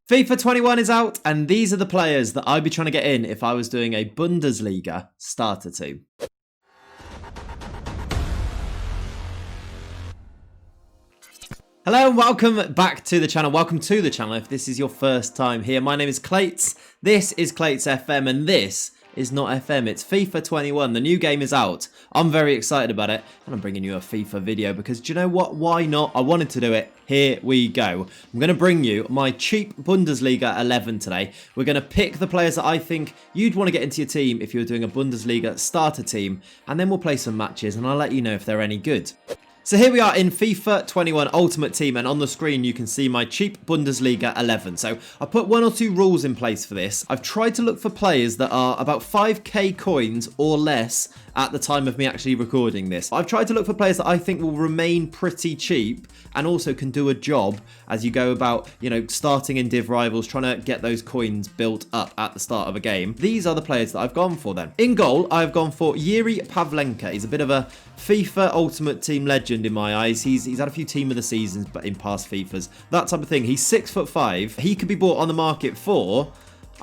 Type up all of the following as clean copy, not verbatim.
FIFA 21 is out, and these are the players that I'd be trying to get in if I was doing a Bundesliga starter team. Hello and welcome back to the channel. Welcome to the channel if this is your first time here. My name is Clates, this is Clates FM, and this is not FM, it's FIFA 21. The new game is out. I'm very excited about it, and I'm bringing you a FIFA video because do you know what? Why not? I wanted to do it. Here we go. I'm going to bring you my cheap Bundesliga 11 today. We're going to pick the players that I think you'd want to get into your team if you were doing a Bundesliga starter team, and then we'll play some matches and I'll let you know if they're any good. So here we are in FIFA 21 Ultimate Team, and on the screen you can see my cheap Bundesliga 11. So I put one or two rules in place for this. I've tried to look for players that are about 5k coins or less at the time of me actually recording this. I've tried to look for players that I think will remain pretty cheap and also can do a job as you go about, starting in Div Rivals, trying to get those coins built up at the start of a game. These are the players that I've gone for then. In goal, I've gone for Yuri Pavlenka. He's a bit of a FIFA Ultimate Team legend in my eyes. He's had a few Team of the Seasons but in past FIFAs, that type of thing. He's 6'5". He could be bought on the market for,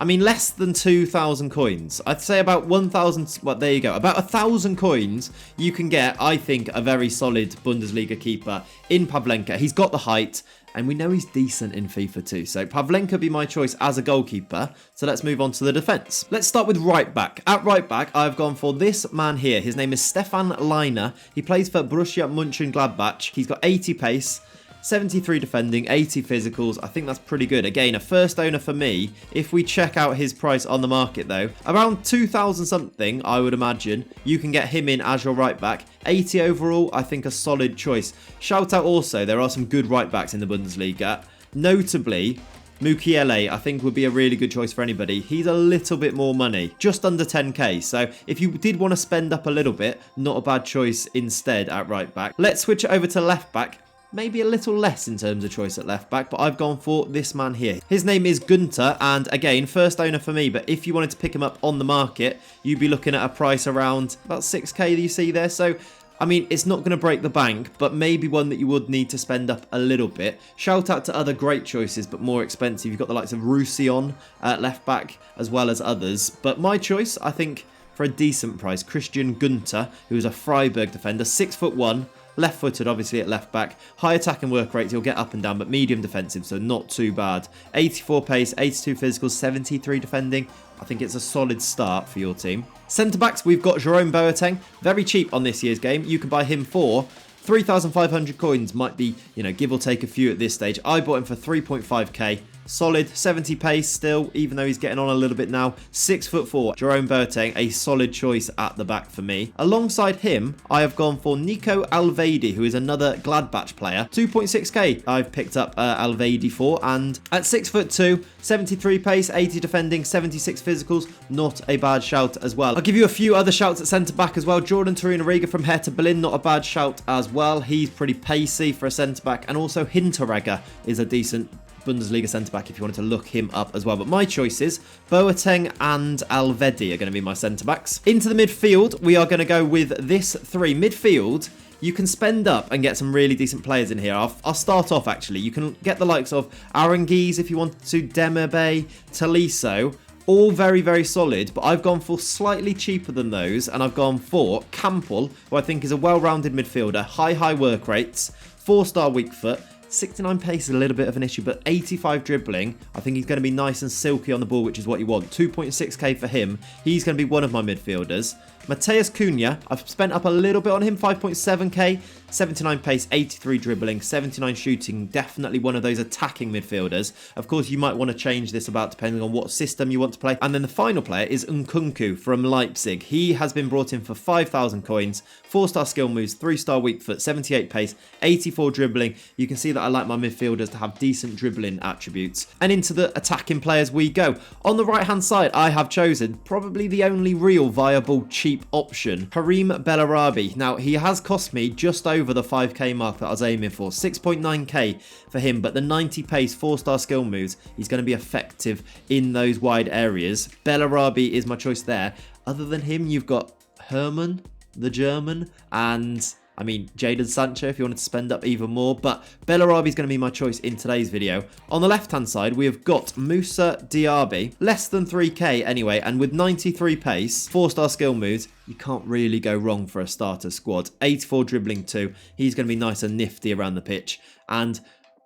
less than 2,000 coins. I'd say about 1,000, well, there you go. About 1,000 coins, you can get, I think, a very solid Bundesliga keeper in Pavlenka. He's got the height, and we know he's decent in FIFA too. So Pavlenka would be my choice as a goalkeeper. So let's move on to the defence. Let's start with right back. At right back, I've gone for this man here. His name is Stefan Leiner. He plays for Borussia Mönchengladbach. He's got 80 pace, 73 defending, 80 physicals. I think that's pretty good. Again, a first owner for me. If we check out his price on the market though, around 2,000 something, I would imagine, you can get him in as your right back. 80 overall, I think a solid choice. Shout out also, there are some good right backs in the Bundesliga. Notably, Mukiele, I think, would be a really good choice for anybody. He's a little bit more money, just under 10k. So if you did want to spend up a little bit, not a bad choice instead at right back. Let's switch it over to left back. Maybe a little less in terms of choice at left back, but I've gone for this man here. His name is Gunter, and again, first owner for me, but if you wanted to pick him up on the market, you'd be looking at a price around about 6k that you see there. So, it's not going to break the bank, but maybe one that you would need to spend up a little bit. Shout out to other great choices, but more expensive. You've got the likes of Roussillon at left back, as well as others. But my choice, I think, for a decent price, Christian Gunter, who is a Freiburg defender, 6'1", left-footed, obviously, at left-back. High attacking work rates, he'll get up and down, but medium defensive, so not too bad. 84 pace, 82 physical, 73 defending. I think it's a solid start for your team. Centre-backs, we've got Jerome Boateng. Very cheap on this year's game. You can buy him for 3,500 coins. Might be, give or take a few at this stage. I bought him for 3.5k. Solid, 70 pace still, even though he's getting on a little bit now. 6'4", Jerome Boateng, a solid choice at the back for me. Alongside him, I have gone for Nico Alvedi, who is another Gladbach player. 2.6k I've picked up Alvedi for, and at 6'2", 73 pace, 80 defending, 76 physicals, not a bad shout as well. I'll give you a few other shouts at centre-back as well. Jordan Torunariga from Hertha Berlin, not a bad shout as well. He's pretty pacey for a centre-back, and also Hinteregger is a decent Bundesliga centre-back if you wanted to look him up as well. But my choices, Boateng and Alvedi are going to be my centre-backs. Into the midfield, we are going to go with this three. Midfield, you can spend up and get some really decent players in here. I'll start off, actually. You can get the likes of Aranguiz if you want to, Demirbay, Tolisso. All very, very solid, but I've gone for slightly cheaper than those, and I've gone for Campbell, who I think is a well-rounded midfielder. High work rates, 4-star weak foot. 69 pace is a little bit of an issue, but 85 dribbling, I think he's going to be nice and silky on the ball, which is what you want. 2.6k for him. He's going to be one of my midfielders. Mateus Cunha, I've spent up a little bit on him, 5.7k, 79 pace, 83 dribbling, 79 shooting, definitely one of those attacking midfielders. Of course, you might want to change this about depending on what system you want to play. And then the final player is Nkunku from Leipzig. He has been brought in for 5,000 coins, 4-star skill moves, 3-star weak foot, 78 pace, 84 dribbling. You can see that I like my midfielders to have decent dribbling attributes. And into the attacking players we go. On the right-hand side, I have chosen probably the only real viable cheap option, Karim Bellarabi. Now, he has cost me just over the 5k mark that I was aiming for, 6.9k for him, but the 90 pace 4-star skill moves, he's going to be effective in those wide areas. Bellarabi is my choice there. Other than him, you've got Herman, the German, and I mean, Jadon Sancho if you wanted to spend up even more, but Bellarabi is going to be my choice in today's video. On the left-hand side, we have got Moussa Diaby, less than 3k anyway, and with 93 pace, 4-star skill moves, you can't really go wrong for a starter squad. 84 dribbling too, he's going to be nice and nifty around the pitch, and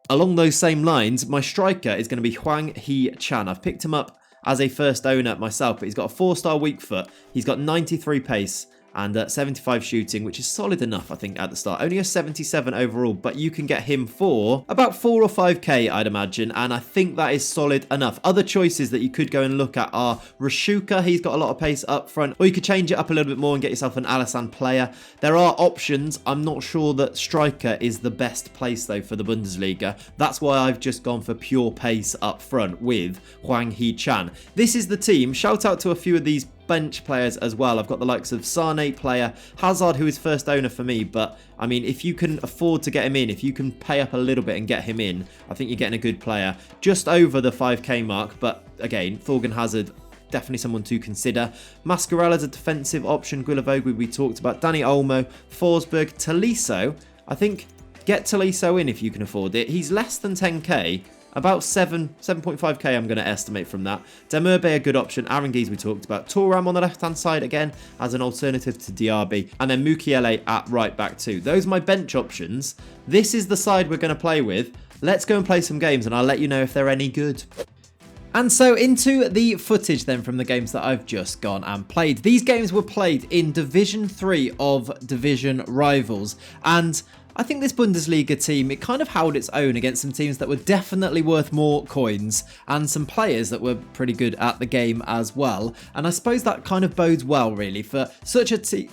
along those same lines, my striker is going to be Hwang Hee-chan. I've picked him up as a first owner myself, but he's got a 4-star weak foot, he's got 93 pace, and 75 shooting, which is solid enough, I think, at the start. Only a 77 overall, but you can get him for about 4 or 5k, I'd imagine, and I think that is solid enough. Other choices that you could go and look at are Rashuka, he's got a lot of pace up front, or you could change it up a little bit more and get yourself an Alisson player. There are options. I'm not sure that striker is the best place, though, for the Bundesliga. That's why I've just gone for pure pace up front with Hwang Hee-chan. This is the team. Shout out to a few of these bench players as well. I've got the likes of Sane player, Hazard, who is first owner for me, but I mean, if you can afford to get him in, if you can pay up a little bit and get him in, I think you're getting a good player. Just over the 5k mark, but again, Thorgan Hazard, definitely someone to consider. Mascarella's a defensive option. Guilavogui we talked about. Danny Olmo, Forsberg, Tolisso. I think get Tolisso in if you can afford it. He's less than 10k. About 7.5k I'm going to estimate from that. Demurbe a good option. Aranguiz we talked about. Thuram on the left-hand side again as an alternative to Diaby. And then Mukiele at right back too. Those are my bench options. This is the side we're going to play with. Let's go and play some games and I'll let you know if they're any good. And so into the footage then from the games that I've just gone and played. These games were played in Division 3 of Division Rivals. And I think this Bundesliga team, it kind of held its own against some teams that were definitely worth more coins and some players that were pretty good at the game as well. And I suppose that kind of bodes well, really, for such a team.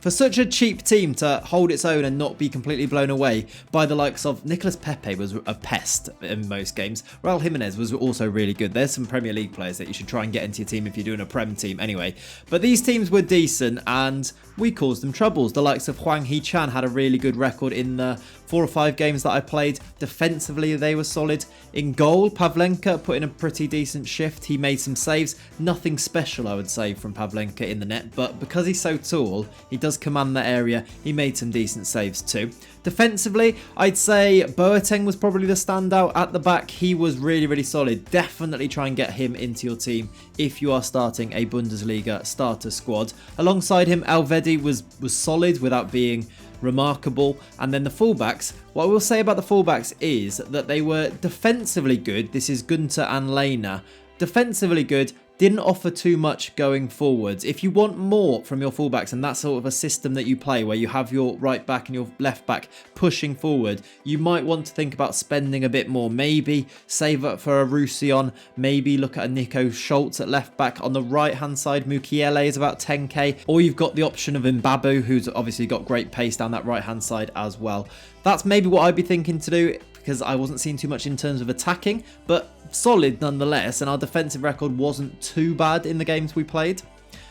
For such a cheap team to hold its own and not be completely blown away by the likes of Nicolas Pepe was a pest in most games. Raul Jimenez was also really good. There's some Premier League players that you should try and get into your team if you're doing a Prem team anyway. But these teams were decent and we caused them troubles. The likes of Hwang Hee-chan had a really good record in the 4 or 5 games that I played. Defensively, they were solid. In goal, Pavlenka put in a pretty decent shift. He made some saves. Nothing special, I would say, from Pavlenka in the net. But because he's so tall, he does command that area. He made some decent saves too. Defensively, I'd say Boateng was probably the standout at the back. He was really, really solid. Definitely try and get him into your team if you are starting a Bundesliga starter squad. Alongside him, Elvedi was solid without being remarkable. And then the fullbacks, what I will say about the fullbacks is that they were defensively good. This is Gunter and Lena. Defensively good, didn't offer too much going forwards. If you want more from your fullbacks, and that's sort of a system that you play where you have your right back and your left back pushing forward, you might want to think about spending a bit more. Maybe save up for a Roussillon, maybe look at a Nico Schultz at left back. On the right hand side, Mukiele is about 10k, or you've got the option of Mbabu, who's obviously got great pace down that right hand side as well. That's maybe what I'd be thinking to do, because I wasn't seeing too much in terms of attacking, but solid nonetheless, and our defensive record wasn't too bad in the games we played.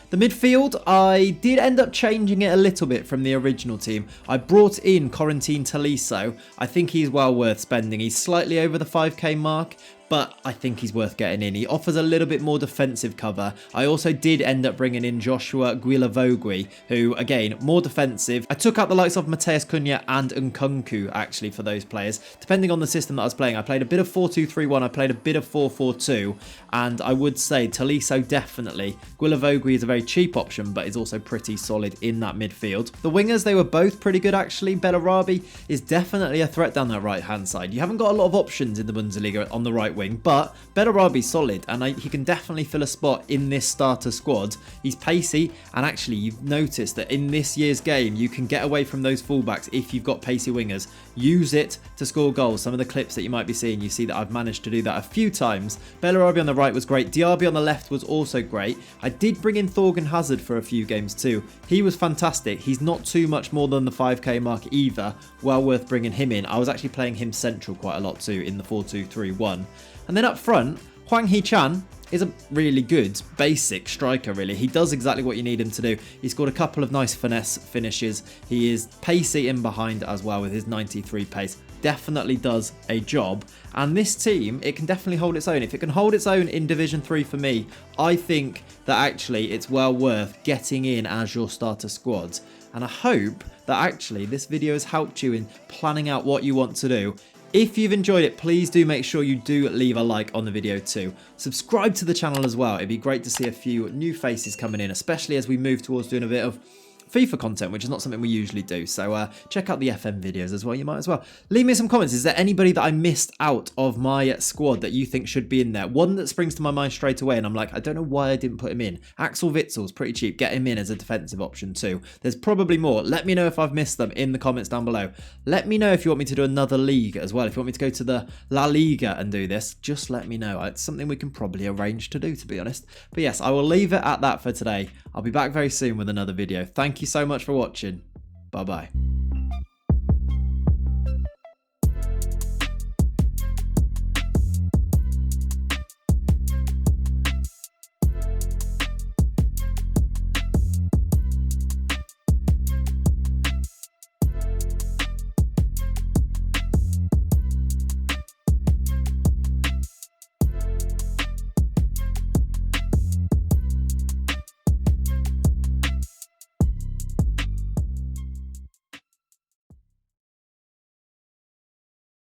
The midfield, I did end up changing it a little bit from the original team. I brought in Corentin Tolisso. I think he's well worth spending. He's slightly over the 5k mark, but I think he's worth getting in. He offers a little bit more defensive cover. I also did end up bringing in Joshua Guilavogui, who, again, more defensive. I took out the likes of Mateus Cunha and Nkunku, actually, for those players. Depending on the system that I was playing, I played a bit of 4-2-3-1, I played a bit of 4-4-2, and I would say Tolisso definitely. Guilavogui is a very cheap option, but is also pretty solid in that midfield. The wingers, they were both pretty good, actually. Bellarabi is definitely a threat down that right-hand side. You haven't got a lot of options in the Bundesliga on the right wing, but Bellarabi's solid, and he can definitely fill a spot in this starter squad. He's pacey, and actually you've noticed that in this year's game you can get away from those fullbacks if you've got pacey wingers. Use it to score goals. Some of the clips that you might be seeing, you see that I've managed to do that a few times. Bellarabi on the right was great. Diaby on the left was also great. I did bring in Thorgan Hazard for a few games too. He was fantastic. He's not too much more than the 5k mark either. Well worth bringing him in. I was actually playing him central quite a lot too in the 4-2-3-1. And then up front, Hwang Hee-chan is a really good basic striker, really. He does exactly what you need him to do. He scored a couple of nice finesse finishes. He is pacey in behind as well with his 93 pace. Definitely does a job. And this team, it can definitely hold its own. If it can hold its own in Division 3 for me, I think that actually it's well worth getting in as your starter squad. And I hope that actually this video has helped you in planning out what you want to do. If you've enjoyed it, please do make sure you do leave a like on the video too. Subscribe to the channel as well. It'd be great to see a few new faces coming in, especially as we move towards doing a bit of FIFA content, which is not something we usually do. So check out the FM videos as well. You might as well. Leave me some comments. Is there anybody that I missed out of my squad that you think should be in there? One that springs to my mind straight away, and I'm like, I don't know why I didn't put him in. Axel Witzel's pretty cheap. Get him in as a defensive option too. There's probably more. Let me know if I've missed them in the comments down below. Let me know if you want me to do another league as well. If you want me to go to the La Liga and do this, just let me know. It's something we can probably arrange to do, to be honest. But yes, I will leave it at that for today. I'll be back very soon with another video. Thank you so much for watching. Bye bye.